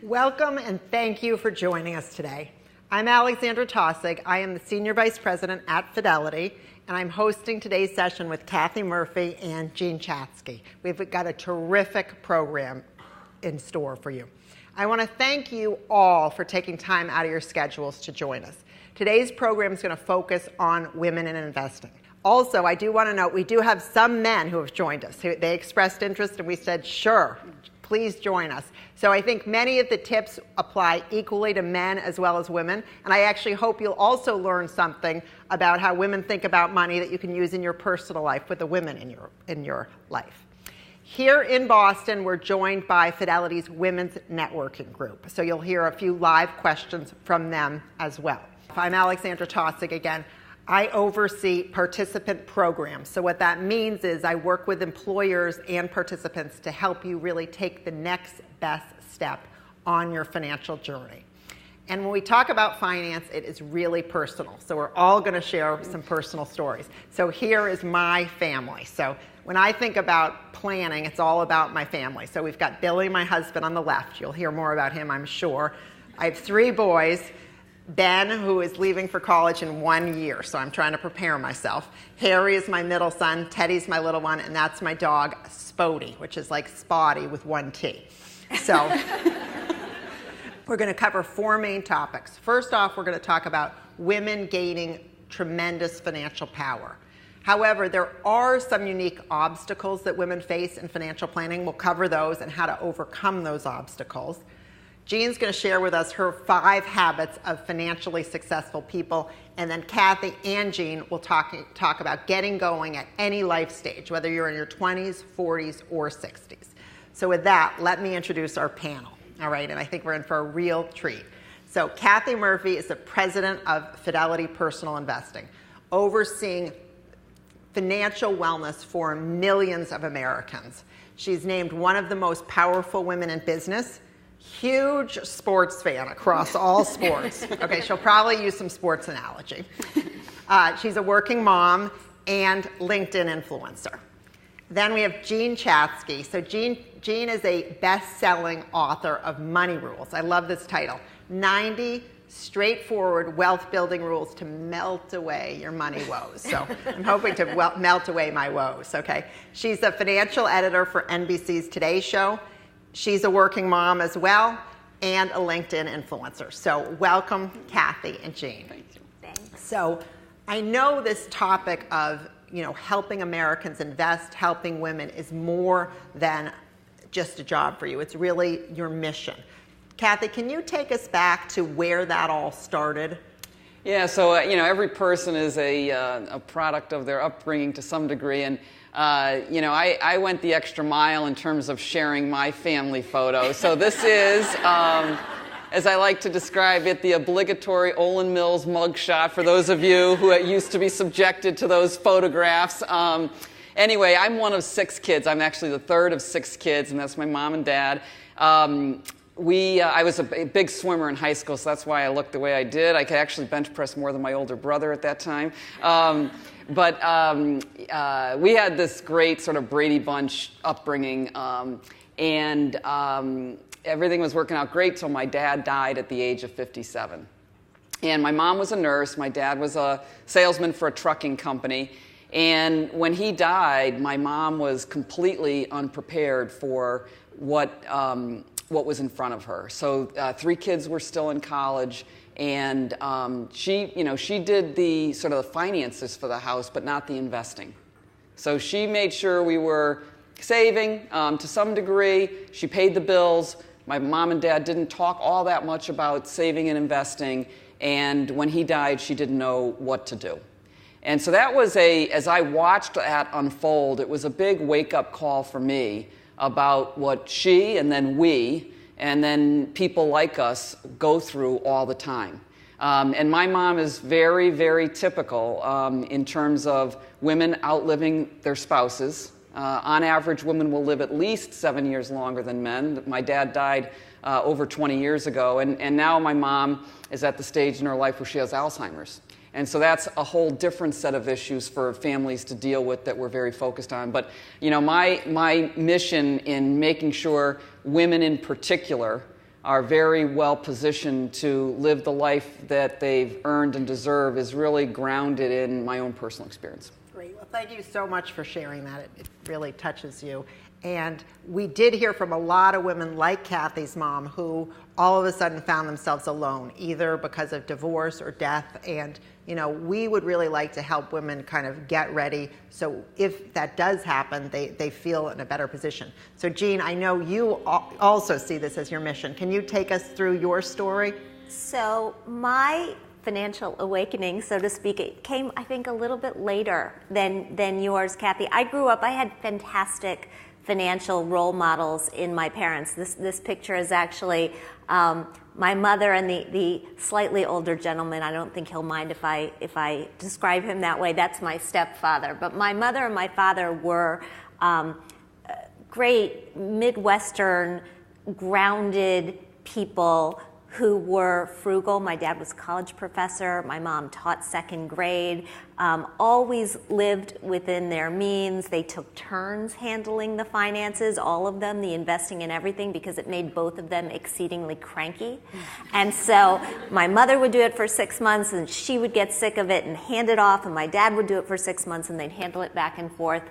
Welcome and thank you for joining us today. I'm Alexandra Taussig. I am the Senior Vice President at Fidelity, and I'm hosting today's session with Kathy Murphy and Jean Chatzky. We've got a terrific program in store for you. I want to thank you all for taking time out of your schedules to join us. Today's program is going to focus on women in investing. Also, I do want to note we do have some men who have joined us. They expressed interest and we said, sure, please join us. So I think many of the tips apply equally to men as well as women. And I actually hope you'll also learn something about how women think about money that you can use in your personal life with the women in your life. Here in Boston, we're joined by Fidelity's Women's Networking Group. So you'll hear a few live questions from them as well. I'm Alexandra Taussig again. I oversee participant programs. So what that means is I work with employers and participants to help you really take the next best step on your financial journey. And when we talk about finance, it is really personal. So we're all going to share some personal stories. So here is my family. So when I think about planning, it's all about my family. So we've got Billy, my husband, on the left. You'll hear more about him, I'm sure. I have 3 boys. Ben, who is leaving for college in 1 year, so I'm trying to prepare myself. Harry is my middle son, Teddy's my little one, and that's my dog, Spotty, which is like Spotty with 1 T. So we're going to cover 4 main topics. First off, we're going to talk about women gaining tremendous financial power. However, there are some unique obstacles that women face in financial planning. We'll cover those and how to overcome those obstacles. Jean's going to share with us her 5 habits of financially successful people, and then Kathy and Jean will talk about getting going at any life stage, whether you're in your 20s, 40s, or 60s. So with that, let me introduce our panel, all right? And I think we're in for a real treat. So Kathy Murphy is the president of Fidelity Personal Investing, overseeing financial wellness for millions of Americans. She's named one of the most powerful women in business. Huge sports fan across all sports. Okay, she'll probably use some sports analogy. She's a working mom and LinkedIn influencer. Then we have Jean Chatzky. So Jean is a best-selling author of Money Rules. I love this title. 90 straightforward wealth-building rules to melt away your money woes. So I'm hoping to melt away my woes, okay? She's a financial editor for NBC's Today Show. She's a working mom as well, and a LinkedIn influencer. So welcome, Kathy and Jean. Thank you. Thanks. So I know this topic of helping Americans invest, helping women is more than just a job for you. It's really your mission. Kathy, can you take us back to where that all started? Yeah, so every person is a product of their upbringing to some degree, and I went the extra mile in terms of sharing my family photo. So this is, as I like to describe it, the obligatory Olin Mills mugshot for those of you who used to be subjected to those photographs. Anyway, I'm one of 6 kids. I'm actually the 3rd of 6 kids, and that's my mom and dad. I was a big swimmer in high school, so that's why I looked the way I did. I could actually bench press more than my older brother at that time. But we had this great sort of Brady Bunch upbringing, and everything was working out great till my dad died at the age of 57. And my mom was a nurse. My dad was a salesman for a trucking company. And when he died, my mom was completely unprepared for what was in front of her. So 3 kids were still in college. And she did the sort of the finances for the house, but not the investing. So she made sure we were saving to some degree. She paid the bills. My mom and dad didn't talk all that much about saving and investing. And when he died, she didn't know what to do. And so that was as I watched that unfold, it was a big wake-up call for me about what she and then we and then people like us go through all the time. And my mom is very, very typical in terms of women outliving their spouses. On average, women will live at least 7 years longer than men. My dad died over 20 years ago, and now my mom is at the stage in her life where she has Alzheimer's. And so that's a whole different set of issues for families to deal with that we're very focused on. But my mission in making sure women in particular are very well positioned to live the life that they've earned and deserve is really grounded in my own personal experience. Great. Well, thank you so much for sharing that. It really touches you. And we did hear from a lot of women like Kathy's mom who all of a sudden found themselves alone, either because of divorce or death. And, you know, we would really like to help women kind of get ready so if that does happen, they feel in a better position. So, Jean, I know you also see this as your mission. Can you take us through your story? So my financial awakening, so to speak, it came, I think, a little bit later than yours, Kathy. I grew up, I had fantastic financial role models in my parents. This picture is actually my mother and the slightly older gentleman. I don't think he'll mind if I describe him that way. That's my stepfather. But my mother and my father were great Midwestern, grounded people who were frugal. My dad was a college professor. My mom taught second grade. Always lived within their means. They took turns handling the finances, all of them, the investing and everything, because it made both of them exceedingly cranky. And so my mother would do it for 6 months, and she would get sick of it and hand it off, and my dad would do it for 6 months, and they'd handle it back and forth.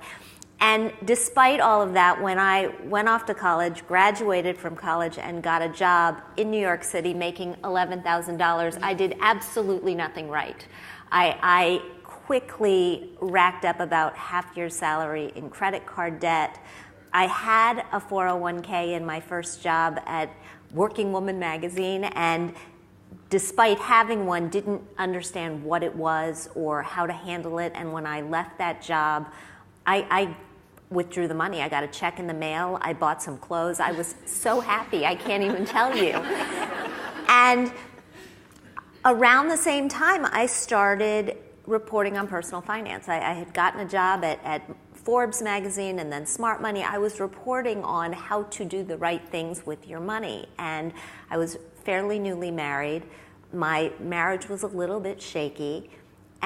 And despite all of that, when I went off to college, graduated from college, and got a job in New York City making $11,000, I did absolutely nothing right. I quickly racked up about half year's salary in credit card debt. I had a 401k in my first job at Working Woman magazine, and despite having one, didn't understand what it was or how to handle it. And when I left that job, I withdrew the money. I got a check in the mail. I bought some clothes. I was so happy, I can't even tell you. And around the same time, I started reporting on personal finance. I had gotten a job at Forbes magazine and then Smart Money. I was reporting on how to do the right things with your money. And I was fairly newly married. My marriage was a little bit shaky.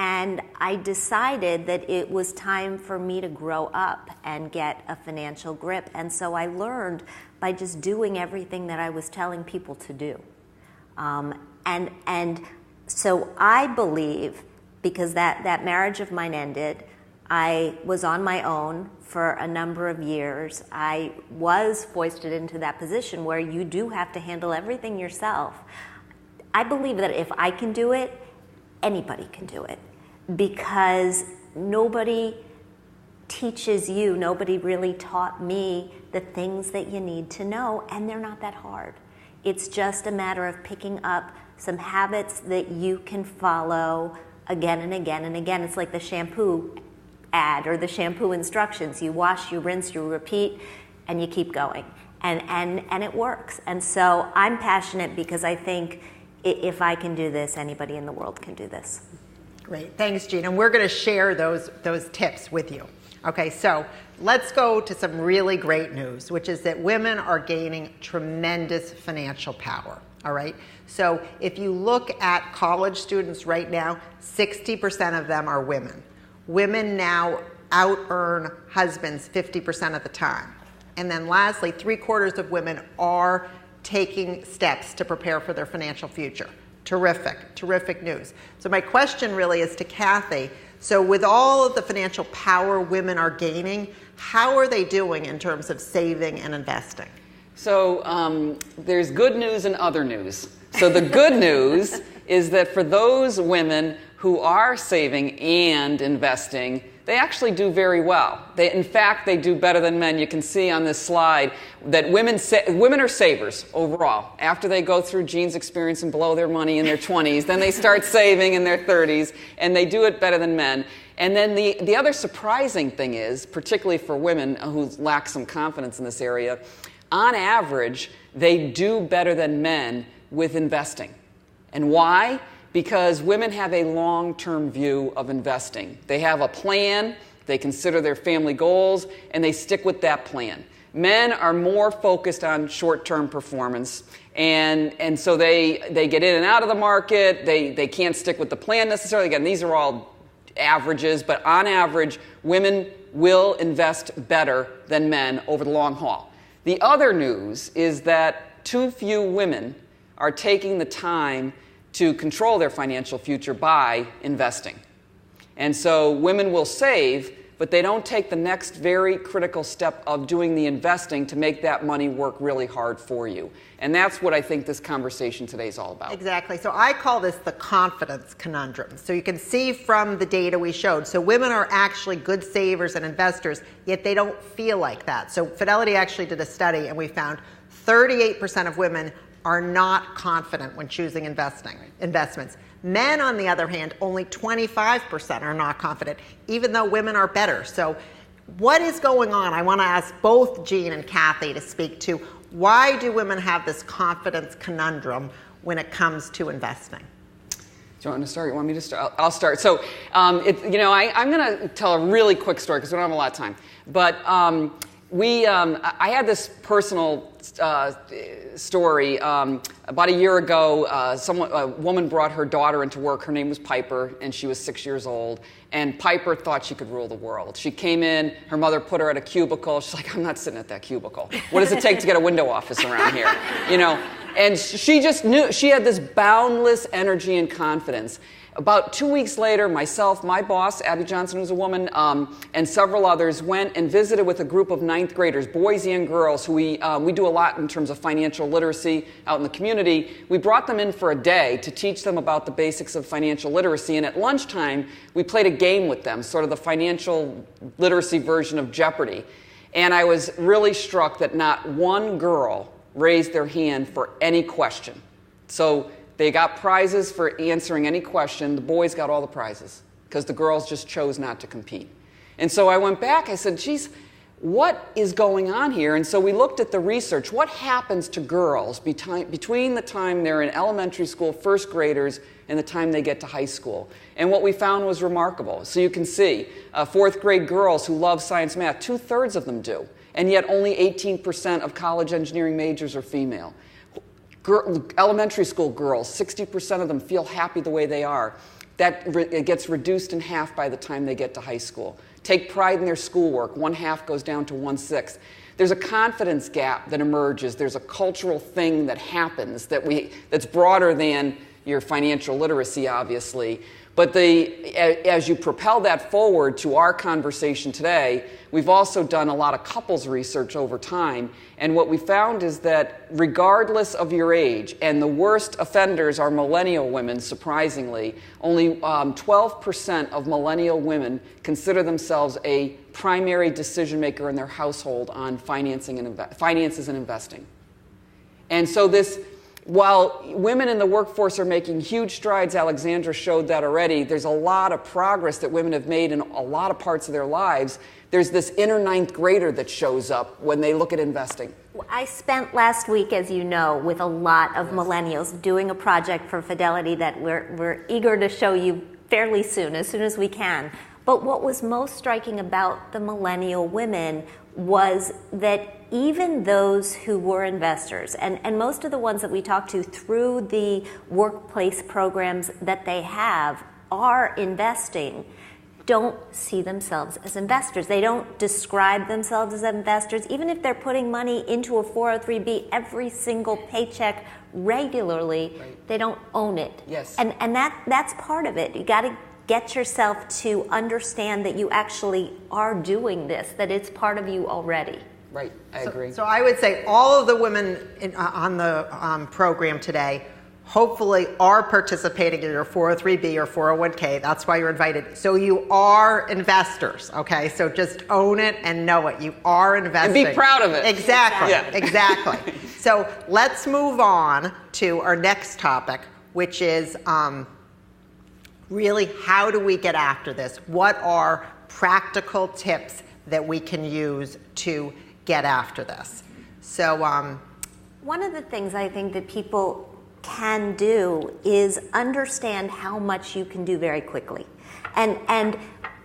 And I decided that it was time for me to grow up and get a financial grip. And so I learned by just doing everything that I was telling people to do. And so I believe, because that marriage of mine ended, I was on my own for a number of years. I was foisted into that position where you do have to handle everything yourself. I believe that if I can do it, anybody can do it, because nobody teaches you, nobody really taught me the things that you need to know, and they're not that hard. It's just a matter of picking up some habits that you can follow again and again and again. It's like the shampoo ad or the shampoo instructions. You wash, you rinse, you repeat, and you keep going. And it works. And so I'm passionate because I think if I can do this, anybody in the world can do this. Great, thanks, Jean. And we're going to share those tips with you. Okay, so let's go to some really great news, which is that women are gaining tremendous financial power. All right, so if you look at college students right now, 60% of them are women. Women now out-earn husbands 50% of the time. And then lastly, 3/4 of women are taking steps to prepare for their financial future. Terrific news. So my question really is to Kathy. So with all of the financial power women are gaining, how are they doing in terms of saving and investing? So there's good news and other news. So the good news is that for those women who are saving and investing, they actually do very well. In fact, they do better than men. You can see on this slide that women are savers overall. After they go through Jean's experience and blow their money in their 20s, then they start saving in their 30s, and they do it better than men. And then the other surprising thing is, particularly for women who lack some confidence in this area, on average, they do better than men with investing. And why? Because women have a long-term view of investing. They have a plan, they consider their family goals, and they stick with that plan. Men are more focused on short-term performance, and so they get in and out of the market, they can't stick with the plan necessarily. Again, these are all averages, but on average, women will invest better than men over the long haul. The other news is that too few women are taking the time to control their financial future by investing. And so women will save, but they don't take the next very critical step of doing the investing to make that money work really hard for you. And that's what I think this conversation today is all about. Exactly. So I call this the confidence conundrum. So you can see from the data we showed. So women are actually good savers and investors, yet they don't feel like that. So Fidelity actually did a study, and we found 38% of women are not confident when choosing investments. Men, on the other hand, only 25% are not confident, even though women are better. So what is going on? I want to ask both Jean and Kathy to speak to why do women have this confidence conundrum when it comes to investing? Do you want me to start? You want me to start? I'll start. So, I'm going to tell a really quick story because we don't have a lot of time. But I had this personal story. About a year ago, a woman brought her daughter into work. Her name was Piper, and she was 6 years old. And Piper thought she could rule the world. She came in, her mother put her at a cubicle. She's like, I'm not sitting at that cubicle. What does it take to get a window office around here? And she just knew, she had this boundless energy and confidence. About 2 weeks later, myself, my boss, Abby Johnson, who's a woman, and several others went and visited with a group of ninth graders, boys and girls, who we do a lot in terms of financial literacy out in the community. We brought them in for a day to teach them about the basics of financial literacy, and at lunchtime, we played a game with them, sort of the financial literacy version of Jeopardy. And I was really struck that not one girl raised their hand for any question. So they got prizes for answering any question. The boys got all the prizes because the girls just chose not to compete. And so I went back, I said, geez, what is going on here? And so we looked at the research. What happens to girls between the time they're in elementary school, first graders, and the time they get to high school? And what we found was remarkable. So you can see, fourth grade girls who love science, math, 2/3 of them do. And yet only 18% of college engineering majors are female. Elementary school girls, 60% of them feel happy the way they are. It gets reduced in half by the time they get to high school. Take pride in their schoolwork. 1/2 goes down to 1/6. There's a confidence gap that emerges. There's a cultural thing that happens that's broader than your financial literacy, obviously. But as you propel that forward to our conversation today, we've also done a lot of couples research over time. And what we found is that regardless of your age, and the worst offenders are millennial women, surprisingly, only 12% of millennial women consider themselves a primary decision maker in their household on finances and investing. And so while women in the workforce are making huge strides, Alexandra showed that already, there's a lot of progress that women have made in a lot of parts of their lives. There's this inner ninth grader that shows up when they look at investing. I spent last week, as you know, with a lot of millennials doing a project for Fidelity that we're eager to show you fairly soon as we can. But what was most striking about the millennial women was that even those who were investors, and most of the ones that we talk to through the workplace programs that they have are investing, don't see themselves as investors. They don't describe themselves as investors. Even if they're putting money into a 403B every single paycheck regularly, right, they don't own it. Yes. And that's part of it. You got to get yourself to understand that you actually are doing this, that it's part of you already. Right, I agree. So I would say all of the women on the program today hopefully are participating in your 403B or 401k. That's why you're invited. So you are investors, okay? So just own it and know it. You are investing. And be proud of it. Exactly, Yeah. Exactly. So let's move on to our next topic, which is really how do we get after this? What are practical tips that we can use to get after this? So one of the things I think that people can do is understand how much you can do very quickly. And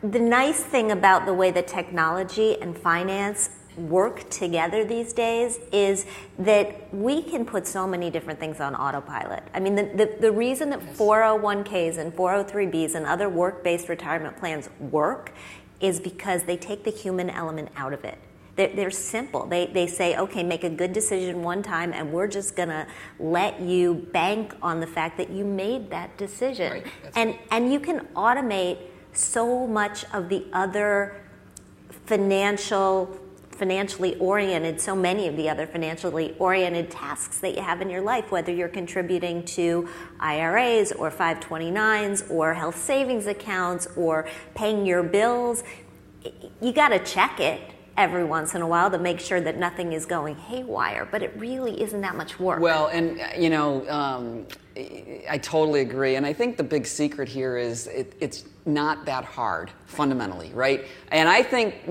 the nice thing about the way that technology and finance work together these days is that we can put so many different things on autopilot. I mean, the reason that 401ks and 403bs and other work-based retirement plans work is because they take the human element out of it. They're simple. They say, okay, make a good decision one time, and we're just gonna let you bank on the fact that you made that decision. Right. And you can automate so much of the other financially oriented, so many of the other financially oriented tasks that you have in your life, whether you're contributing to IRAs or 529s or health savings accounts or paying your bills. You got to check it every once in a while to make sure that nothing is going haywire, but it really isn't that much work. Well, and I totally agree, and I think the big secret here is it's not that hard fundamentally, right? And I think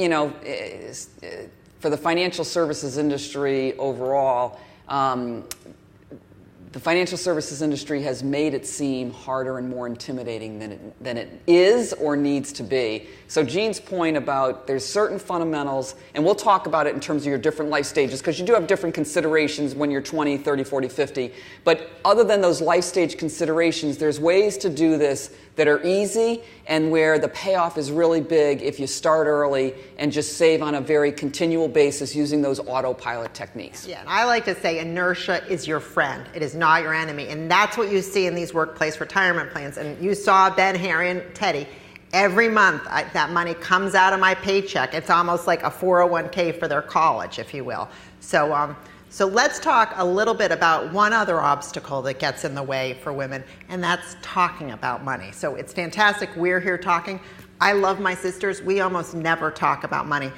for the financial services industry overall, the financial services industry has made it seem harder and more intimidating than it is or needs to be. So Jean's point about there's certain fundamentals, and we'll talk about it in terms of your different life stages, because you do have different considerations when you're 20, 30, 40, 50. But other than those life stage considerations, there's ways to do this that are easy and where the payoff is really big if you start early and just save on a very continual basis using those autopilot techniques. Yeah, and I like to say inertia is your friend. It is not your enemy. And that's what you see in these workplace retirement plans. And you saw Ben, Harry, and Teddy. Every month, that money comes out of my paycheck. It's almost like a 401k for their college, if you will. So let's talk a little bit about one other obstacle that gets in the way for women, and that's talking about money. So it's fantastic we're here talking. I love my sisters. We almost never talk about money.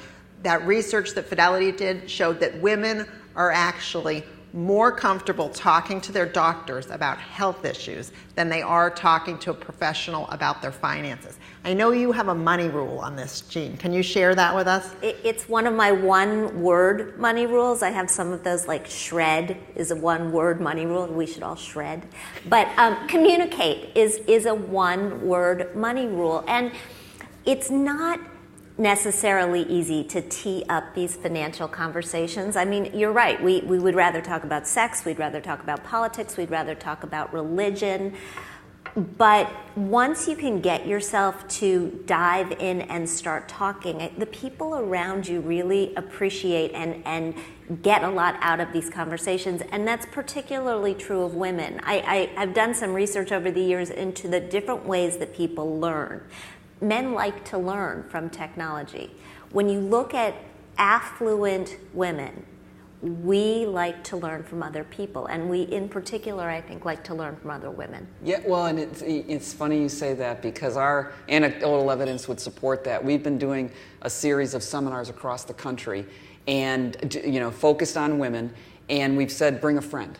That research that Fidelity did showed that women are actually more comfortable talking to their doctors about health issues than they are talking to a professional about their finances. I know you have a money rule on this, Jean. Can you share that with us? It's one of my one-word money rules. I have some of those, like shred is a one-word money rule. We should all shred. But communicate is a one-word money rule. And it's not necessarily easy to tee up these financial conversations. I mean, you're right. We would rather talk about sex. We'd rather talk about politics. We'd rather talk about religion. But once you can get yourself to dive in and start talking, the people around you really appreciate and get a lot out of these conversations. And that's particularly true of women. I've done some research over the years into the different ways that people learn. Men like to learn from technology. When you look at affluent women, we like to learn from other people, and we in particular, I think, like to learn from other women. Yeah, well, and it's funny you say that, because our anecdotal evidence would support that. We've been doing a series of seminars across the country, and focused on women, and we've said bring a friend.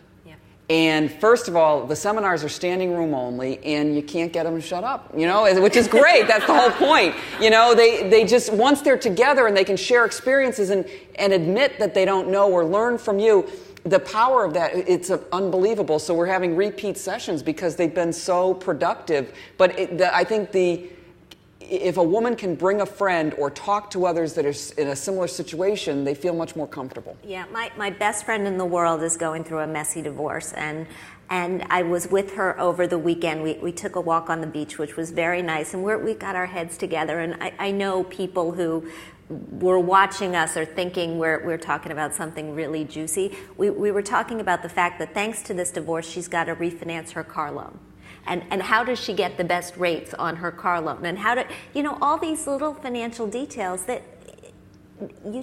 And first of all, the seminars are standing room only, and you can't get them to shut up, which is great. That's the whole point. They just, once they're together and they can share experiences and admit that they don't know or learn from you, the power of that, it's unbelievable. So we're having repeat sessions because they've been so productive. But I think if a woman can bring a friend or talk to others that are in a similar situation, they feel much more comfortable. Yeah, my best friend in the world is going through a messy divorce, and I was with her over the weekend. We took a walk on the beach, which was very nice, and we got our heads together. And I know people who were watching us are thinking we're talking about something really juicy. We were talking about the fact that thanks to this divorce, she's got to refinance her car loan. And how does she get the best rates on her car loan? And all these little financial details that you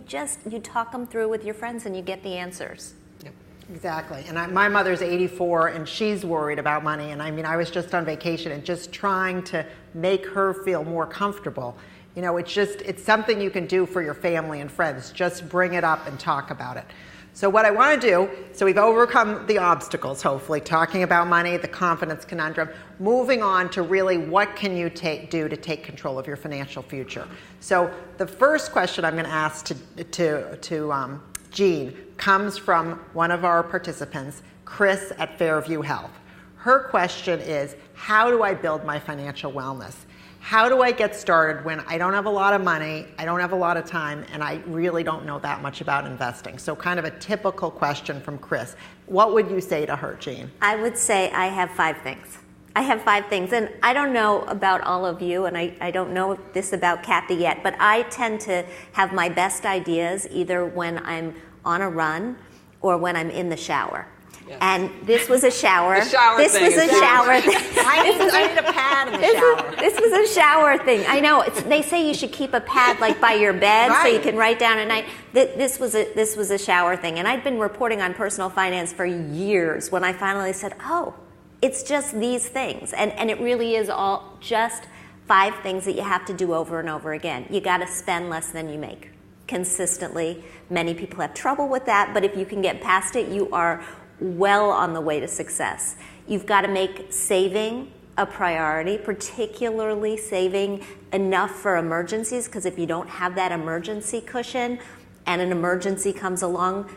talk them through with your friends and you get the answers. Yep. Exactly. And my mother's 84 and she's worried about money. And I was just on vacation and just trying to make her feel more comfortable. It's something you can do for your family and friends. Just bring it up and talk about it. So what I want to do, so we've overcome the obstacles, hopefully, talking about money, the confidence conundrum, moving on to really what can you do to take control of your financial future. So the first question I'm going to ask to Jean comes from one of our participants, Chris at Fairview Health. Her question is, how do I build my financial wellness? How do I get started when I don't have a lot of money, I don't have a lot of time, and I really don't know that much about investing? So kind of a typical question from Chris. What would you say to her, Jean? I would say I have 5 things. I have 5 things, and I don't know about all of you, and I don't know this about Kathy yet, but I tend to have my best ideas either when I'm on a run or when I'm in the shower. Yes. And this was a shower. The shower this thing. Was a shower thing. I need a pad in the shower. This was a shower thing. I know. They say you should keep a pad like by your bed right. so you can write down at night. This was a shower thing, and I'd been reporting on personal finance for years when I finally said, "Oh, it's just these things," and it really is all just 5 things that you have to do over and over again. You got to spend less than you make consistently. Many people have trouble with that, but if you can get past it, you are well on the way to success. You've got to make saving a priority, particularly saving enough for emergencies, because if you don't have that emergency cushion and an emergency comes along,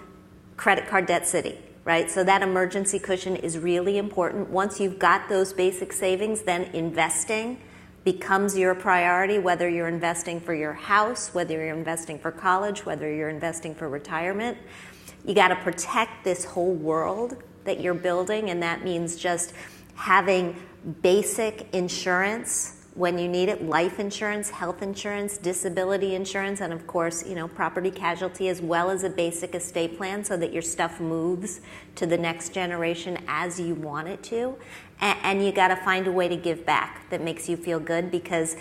credit card debt city. Right? So that emergency cushion is really important. Once you've got those basic savings, then investing becomes your priority, whether you're investing for your house, whether you're investing for college, whether you're investing for retirement. You got to protect this whole world that you're building, and that means just having basic insurance when you need it, life insurance, health insurance, disability insurance, and of course, property casualty, as well as a basic estate plan so that your stuff moves to the next generation as you want it to. And you got to find a way to give back that makes you feel good, because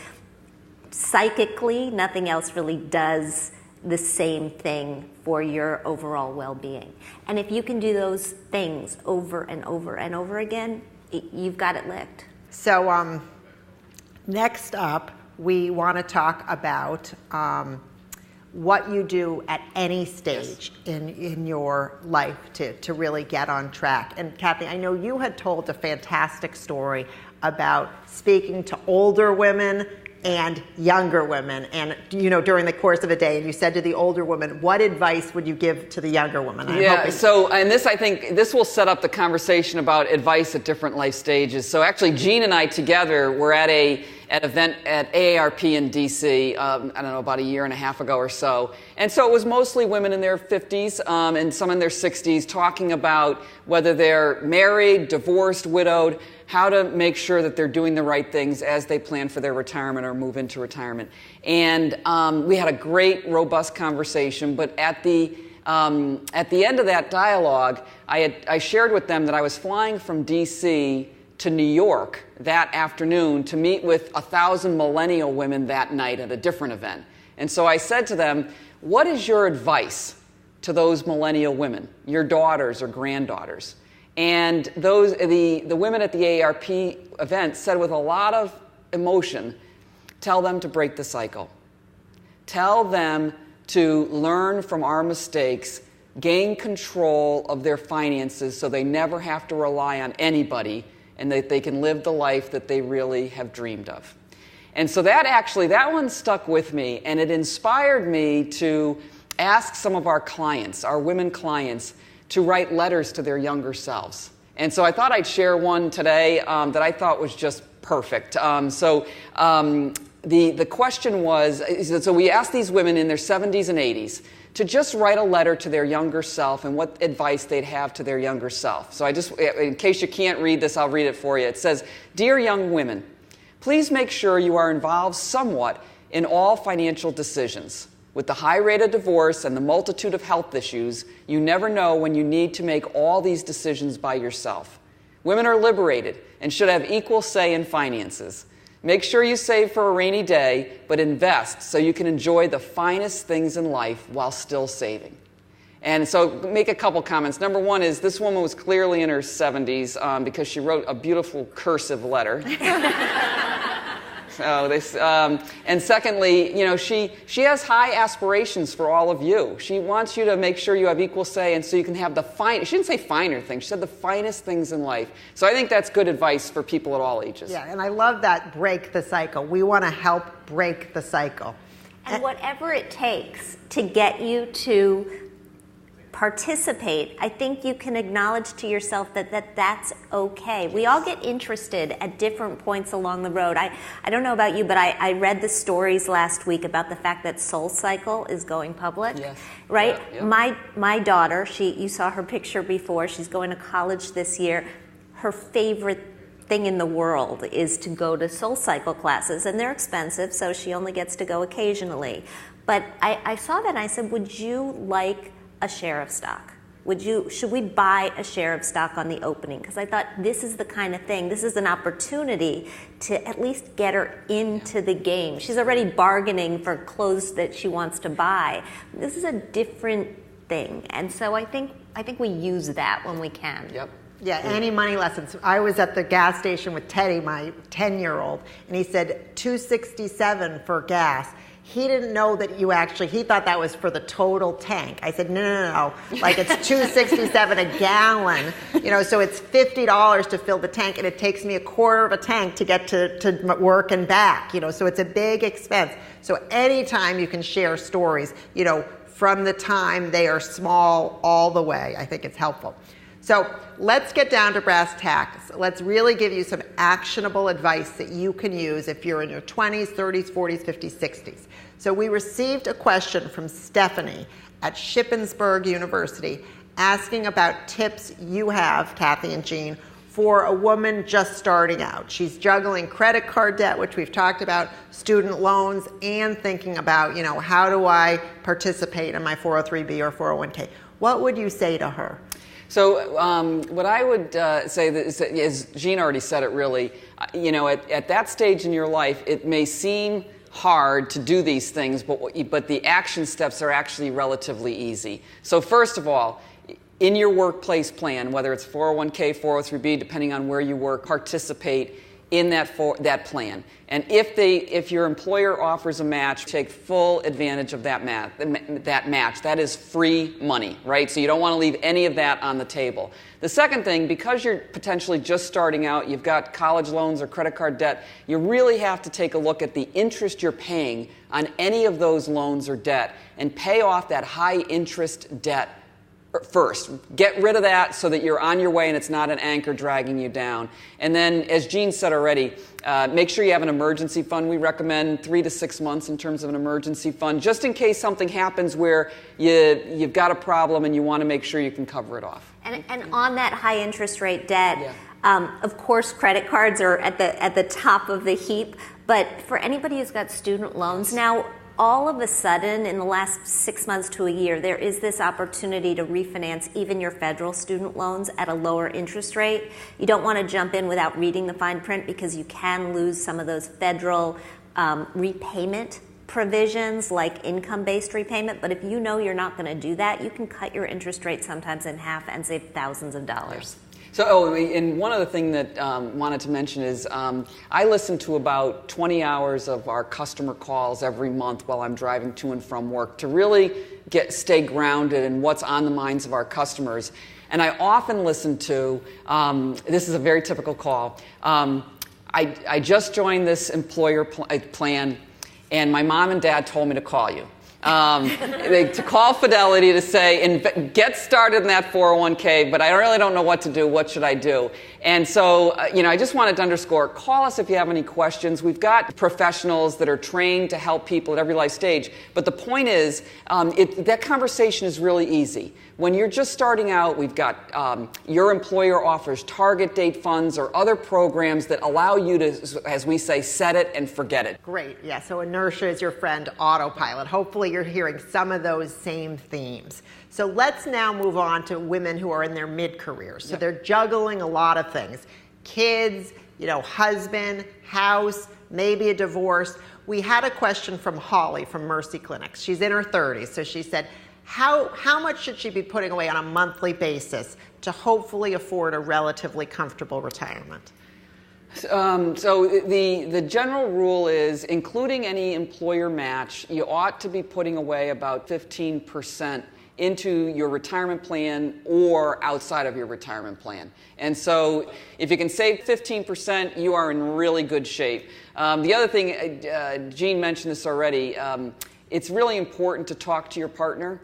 psychically, nothing else really does the same thing for your overall well-being. And if you can do those things over and over and over again, you've got it licked. So, next up, we want to talk about what you do at any stage in your life to really get on track. And Kathy, I know you had told a fantastic story about speaking to older women and younger women, and during the course of a day, and you said to the older women, what advice would you give to the younger women? I think this will set up the conversation about advice at different life stages. So actually, Jean and I together were at an event at AARP in DC, I don't know, about a year and a half ago or so. And so it was mostly women in their 50s and some in their 60s talking about whether they're married, divorced, widowed, how to make sure that they're doing the right things as they plan for their retirement or move into retirement. And we had a great, robust conversation, but at the end of that dialogue, I shared with them that I was flying from DC to New York that afternoon to meet with 1,000 millennial women that night at a different event. And so I said to them, what is your advice to those millennial women, your daughters or granddaughters? And the women at the AARP event said with a lot of emotion, tell them to break the cycle. Tell them to learn from our mistakes, gain control of their finances so they never have to rely on anybody, and that they can live the life that they really have dreamed of. And so that one stuck with me, and it inspired me to ask some of our clients, our women clients, to write letters to their younger selves. And so I thought I'd share one today that I thought was just perfect. The question was, so we asked these women in their 70s and 80s to just write a letter to their younger self and what advice they'd have to their younger self. So in case you can't read this, I'll read it for you. It says, "Dear young women, please make sure you are involved somewhat in all financial decisions. With the high rate of divorce and the multitude of health issues, you never know when you need to make all these decisions by yourself. Women are liberated and should have equal say in finances. Make sure you save for a rainy day, but invest so you can enjoy the finest things in life while still saving." And so make a couple comments. Number one is this woman was clearly in her 70s because she wrote a beautiful cursive letter. And secondly, she has high aspirations for all of you. She wants you to make sure you have equal say, and so you can have she didn't say finer things, she said the finest things in life. So I think that's good advice for people at all ages. Yeah, and I love that, break the cycle. We want to help break the cycle. And whatever it takes to get you to participate, I think you can acknowledge to yourself that that's okay. We all get interested at different points along the road. I don't know about you, but I read the stories last week about the fact that SoulCycle is going public. Yes. Right? Yeah. My daughter, you saw her picture before, she's going to college this year. Her favorite thing in the world is to go to SoulCycle classes, and they're expensive, so she only gets to go occasionally. But I saw that and I said, would you like a share of stock? Should we buy a share of stock on the opening? Because I thought this is the kind of thing, this is an opportunity to at least get her into the game. She's already bargaining for clothes that she wants to buy. This is a different thing. And so I think we use that when we can. Yep. Yeah, any money lessons. I was at the gas station with Teddy, my 10-year-old, and he said $2.67 for gas. He didn't know that he thought that was for the total tank. I said, no. Like it's $2.67 a gallon, so it's $50 to fill the tank, and it takes me a quarter of a tank to get to work and back, so it's a big expense. So anytime you can share stories, from the time they are small all the way, I think it's helpful. So let's get down to brass tacks. Let's really give you some actionable advice that you can use if you're in your 20s, 30s, 40s, 50s, 60s. So we received a question from Stephanie at Shippensburg University asking about tips you have, Kathy and Jean, for a woman just starting out. She's juggling credit card debt, which we've talked about, student loans, and thinking about, how do I participate in my 403B or 401k? What would you say to her? So what I would say is Jean already said it really, at that stage in your life, it may seem hard to do these things, but the action steps are actually relatively easy. So first of all, in your workplace plan, whether it's 401k, 403b, depending on where you work, participate in that plan. And if your employer offers a match, take full advantage of that match. That is free money, right? So you don't want to leave any of that on the table. The second thing, because you're potentially just starting out, you've got college loans or credit card debt, you really have to take a look at the interest you're paying on any of those loans or debt and pay off that high interest debt first. Get rid of that so that you're on your way and it's not an anchor dragging you down. And then, as Jean said already, make sure you have an emergency fund. We recommend 3 to 6 months in terms of an emergency fund, just in case something happens where you've got a problem and you want to make sure you can cover it off. And on that high interest rate debt, of course, credit cards are at the top of the heap. But for anybody who's got student loans now, all of a sudden, in the last 6 months to a year, there is this opportunity to refinance even your federal student loans at a lower interest rate. You don't want to jump in without reading the fine print because you can lose some of those federal repayment provisions like income-based repayment. But if you know you're not going to do that, you can cut your interest rate sometimes in half and save thousands of dollars. So, and one other thing that wanted to mention is I listen to about 20 hours of our customer calls every month while I'm driving to and from work to really stay grounded in what's on the minds of our customers. And I often listen to, this is a very typical call, I just joined this employer plan and my mom and dad told me to call you. To call Fidelity to say, get started in that 401k, but I really don't know what to do. What should I do? And so, I just wanted to underscore, call us if you have any questions. We've got professionals that are trained to help people at every life stage. But the point is, that conversation is really easy. When you're just starting out, we've got your employer offers target date funds or other programs that allow you to, as we say, set it and forget it. Great. Yeah, so inertia is your friend, autopilot. Hopefully you're hearing some of those same themes. So let's now move on to women who are in their mid-careers. So they're juggling a lot of things. Kids, husband, house, maybe a divorce. We had a question from Holly from Mercy Clinics. She's in her 30s. So she said, how much should she be putting away on a monthly basis to hopefully afford a relatively comfortable retirement? So the general rule is, including any employer match, you ought to be putting away about 15% into your retirement plan or outside of your retirement plan. And so if you can save 15%, you are in really good shape. The other thing, Jean mentioned this already, it's really important to talk to your partner.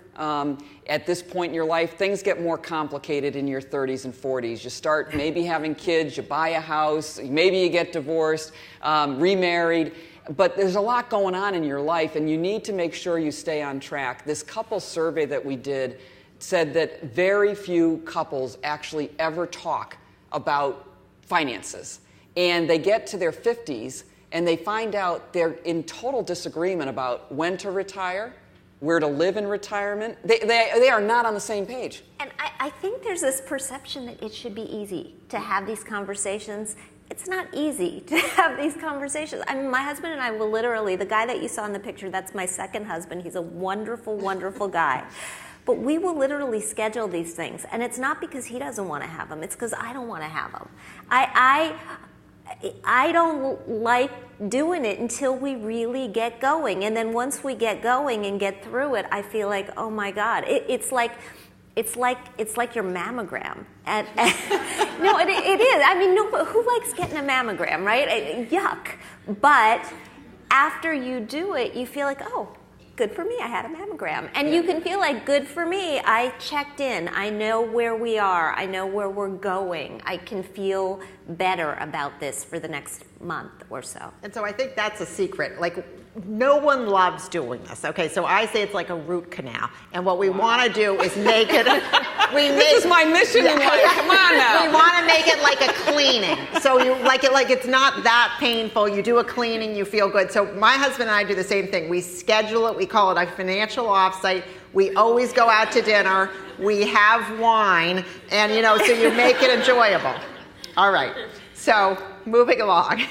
At this point in your life, things get more complicated in your 30s and 40s. You start maybe having kids, you buy a house, maybe you get divorced, remarried. But there's a lot going on in your life, and you need to make sure you stay on track. This couple survey that we did said that very few couples actually ever talk about finances. and they get to their 50s and they find out they're in total disagreement about when to retire, where to live in retirement. They are not on the same page. And I think there's this perception that it should be easy to have these conversations. It's not easy to have these conversations. I mean, my husband and I will literally, the guy that you saw in the picture, that's my second husband. He's a wonderful, wonderful guy. But we will literally schedule these things. And it's not because he doesn't want to have them. It's because I don't want to have them. I don't like doing it until we really get going. And then once we get going and get through it, I feel like, oh my God, it's like your mammogram. And no, it is. I mean, no, who likes getting a mammogram, right? Yuck. But after you do it, you feel like, oh, good for me, I had a mammogram. And you can feel like, good for me, I checked in. I know where we are. I know where we're going. I can feel better about this for the next month or so. And so I think that's a secret. Like, no one loves doing this. Okay, so I say it's like a root canal. And what we want to do is make it... This is my mission in life. Come on now. We want to make it like a cleaning. So you like it like it's not that painful. You do a cleaning, you feel good. So my husband and I do the same thing. We schedule it. We call it a financial offsite. We always go out to dinner. We have wine. And, so you make it enjoyable. All right. So moving along.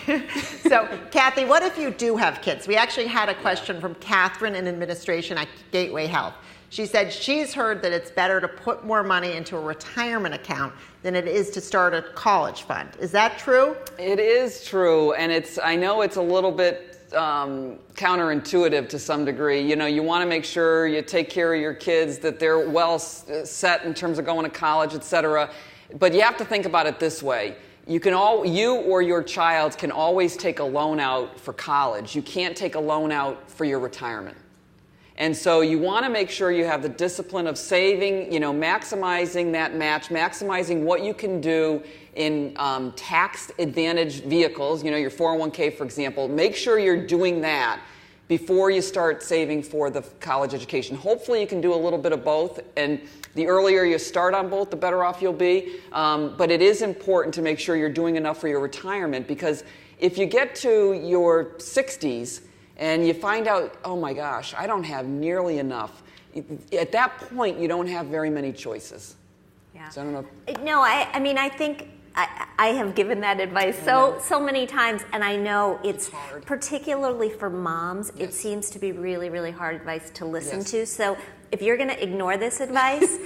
So, Kathy, what if you do have kids? We actually had a question from Catherine in administration at Gateway Health. She said she's heard that it's better to put more money into a retirement account than it is to start a college fund. Is that true? It is true, and I know it's a little bit counterintuitive to some degree. You want to make sure you take care of your kids, that they're well set in terms of going to college, et cetera. But you have to think about it this way. You or your child can always take a loan out for college. You can't take a loan out for your retirement. And so you want to make sure you have the discipline of saving, maximizing that match, maximizing what you can do in tax advantage vehicles, your 401k, for example. Make sure you're doing that before you start saving for the college education. Hopefully you can do a little bit of both, and the earlier you start on both, the better off you'll be. But it is important to make sure you're doing enough for your retirement, because if you get to your 60s and you find out, oh my gosh, I don't have nearly enough, at that point you don't have very many choices. Yeah. So I don't know. No, I mean, I think I have given that advice so many times, and I know it's hard. Particularly for moms, it seems to be really, really hard advice to listen Yes. to. So if you're going to ignore this advice,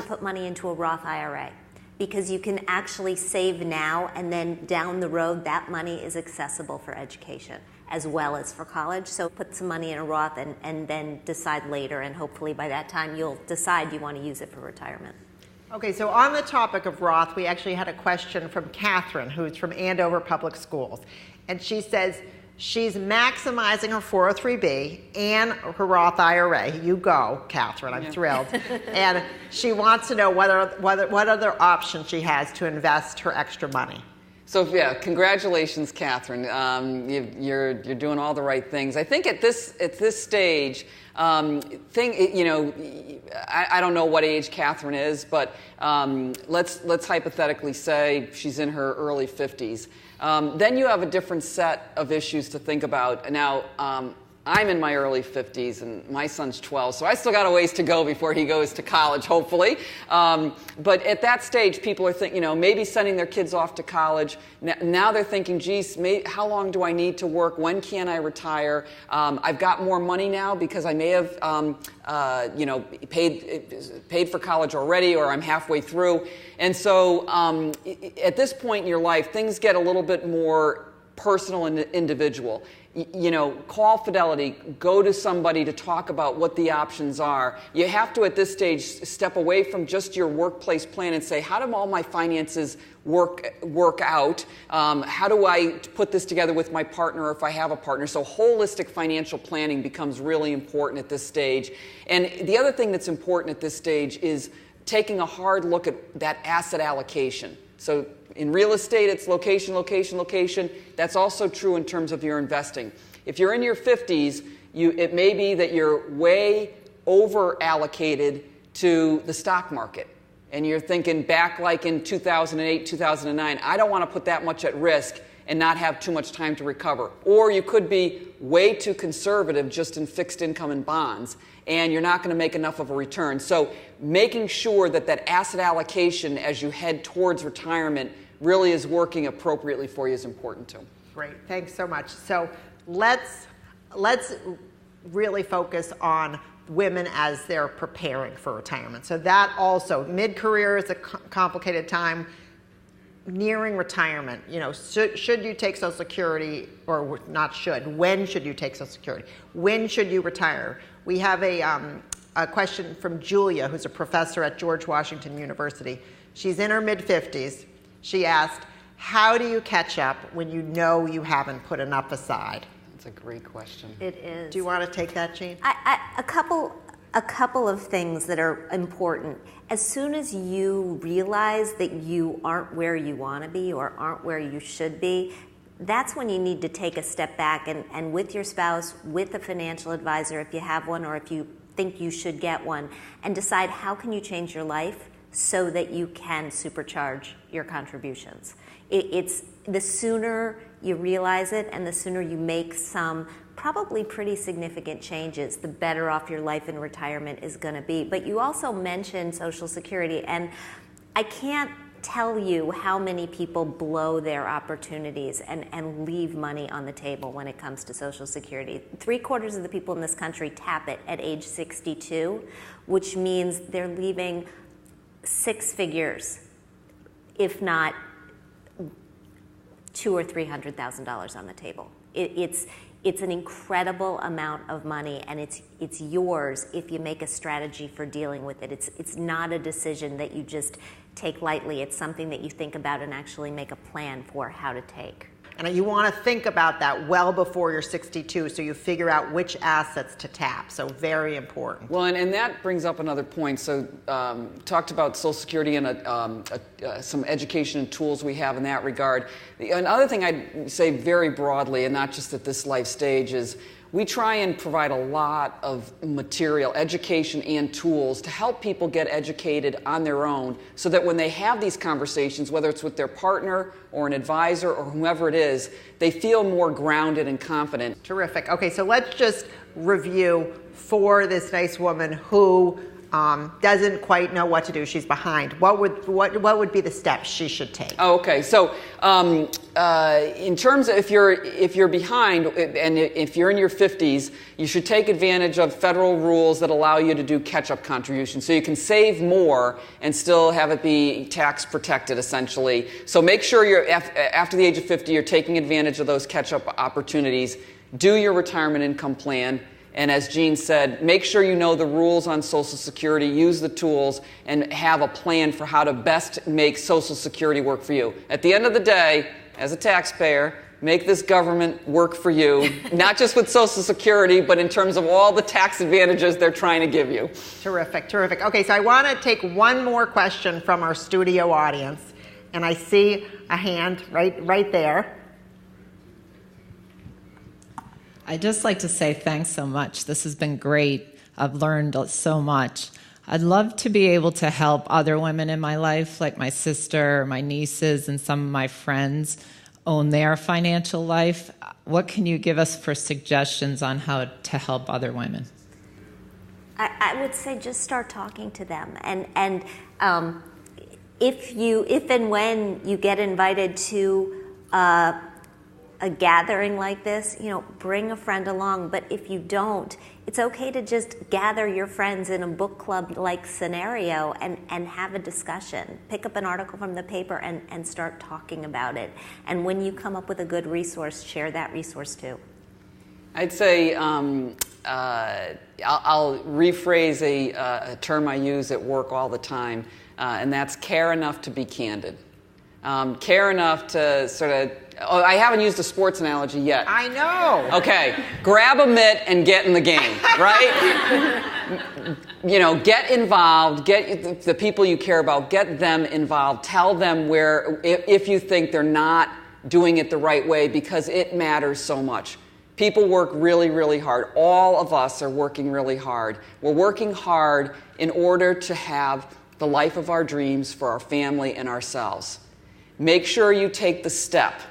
put money into a Roth IRA, because you can actually save now, and then down the road that money is accessible for education as well as for college. So put some money in a Roth and then decide later, and hopefully by that time you'll decide you want to use it for retirement. Okay, so on the topic of Roth, we actually had a question from Catherine, who's from Andover Public Schools. And she says she's maximizing her 403B and her Roth IRA. You go, Catherine, I'm thrilled. And she wants to know what other options she has to invest her extra money. So yeah, congratulations, Catherine. You're doing all the right things. I think at this stage, I don't know what age Catherine is, but let's hypothetically say she's in her early 50s. Then you have a different set of issues to think about. Now, I'm in my early 50s, and my son's 12, so I still got a ways to go before he goes to college, hopefully. But at that stage, people are thinking, maybe sending their kids off to college. Now they're thinking, geez, how long do I need to work? When can I retire? I've got more money now because I may have, paid for college already, or I'm halfway through. And so at this point in your life, things get a little bit more personal and individual. Call Fidelity, go to somebody to talk about what the options are. You have to, at this stage, step away from just your workplace plan and say, how do all my finances work out? How do I put this together with my partner, if I have a partner? So holistic financial planning becomes really important at this stage. And the other thing that's important at this stage is taking a hard look at that asset allocation. So in real estate, it's location, location, location. That's also true in terms of your investing. If you're in your 50s, it may be that you're way over allocated to the stock market. and you're thinking back like in 2008, 2009, I don't want to put that much at risk and not have too much time to recover. Or you could be way too conservative just in fixed income and bonds, and you're not going to make enough of a return. So making sure that that asset allocation as you head towards retirement really is working appropriately for you is important too. Great, thanks so much. So let's really focus on women as they're preparing for retirement. So that also, mid-career is a complicated time. Nearing retirement, should you take Social Security, or not should, when should you take Social Security? When should you retire? We have a question from Julia, who's a professor at George Washington University. She's in her mid-50s. She asked, how do you catch up when you know you haven't put enough aside? That's a great question. It is. Do you want to take that, Jean? A couple of things that are important. As soon as you realize that you aren't where you want to be or aren't where you should be, that's when you need to take a step back and with your spouse, with a financial advisor if you have one or if you think you should get one, and decide how can you change your life so that you can supercharge your contributions. It's the sooner you realize it and the sooner you make some probably pretty significant changes, the better off your life in retirement is going to be. But you also mentioned Social Security, and I can't tell you how many people blow their opportunities and leave money on the table when it comes to Social Security. 3/4 of the people in this country tap it at age 62, which means they're leaving 6 figures, if not $200,000 or $300,000 on the table. It's an incredible amount of money, and it's yours if you make a strategy for dealing with it. It's not a decision that you just take lightly. It's something that you think about and actually make a plan for how to take. And you want to think about that well before you're 62, so you figure out which assets to tap. So very important. Well, and that brings up another point. So talked about Social Security and some education and tools we have in that regard. Another thing I'd say very broadly, and not just at this life stage, is we try and provide a lot of material, education and tools to help people get educated on their own so that when they have these conversations, whether it's with their partner or an advisor or whomever it is, they feel more grounded and confident. Terrific. Okay, so let's just review for this nice woman who doesn't quite know what to do. She's behind. What would be the steps she should take? Oh, okay. So in terms of if you're behind and if you're in your 50s, you should take advantage of federal rules that allow you to do catch-up contributions. So you can save more and still have it be tax protected, essentially. So make sure you're after the age of 50, you're taking advantage of those catch-up opportunities. Do your retirement income plan. And as Jean said, make sure you know the rules on Social Security, use the tools, and have a plan for how to best make Social Security work for you. At the end of the day, as a taxpayer, make this government work for you, not just with Social Security, but in terms of all the tax advantages they're trying to give you. Terrific, terrific. Okay, so I want to take one more question from our studio audience, and I see a hand right there. I'd just like to say thanks so much. This has been great. I've learned so much. I'd love to be able to help other women in my life, like my sister, my nieces, and some of my friends own their financial life. What can you give us for suggestions on how to help other women? I would say just start talking to them, and if and when you get invited to a gathering like this, bring a friend along. But if you don't, it's okay to just gather your friends in a book club-like scenario and have a discussion. Pick up an article from the paper and start talking about it. And when you come up with a good resource, share that resource too. I'd say I'll rephrase a term I use at work all the time, and that's care enough to be candid. Care enough to sort of, I haven't used a sports analogy yet. I know. Okay, grab a mitt and get in the game, right? Get involved, get the people you care about, get them involved. Tell them if you think they're not doing it the right way, because it matters so much. People work really, really hard. All of us are working really hard. We're working hard in order to have the life of our dreams for our family and ourselves. Make sure you take the step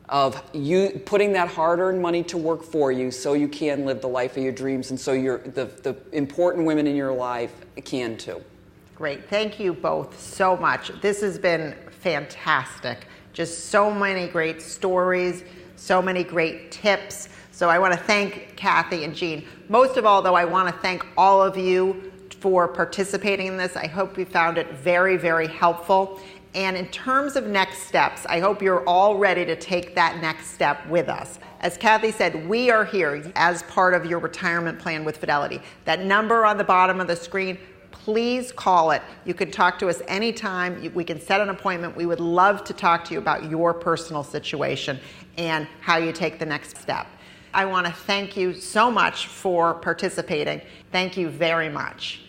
of you putting that hard-earned money to work for you so you can live the life of your dreams, and so the important women in your life can too. Great. Thank you both so much. This has been fantastic. Just so many great stories, so many great tips. So I want to thank Kathy and Jean. Most of all, though, I want to thank all of you for participating in this. I hope you found it very, very helpful. And in terms of next steps, I hope you're all ready to take that next step with us. As Kathy said, we are here as part of your retirement plan with Fidelity. That number on the bottom of the screen, please call it. You can talk to us anytime. We can set an appointment. We would love to talk to you about your personal situation and how you take the next step. I want to thank you so much for participating. Thank you very much.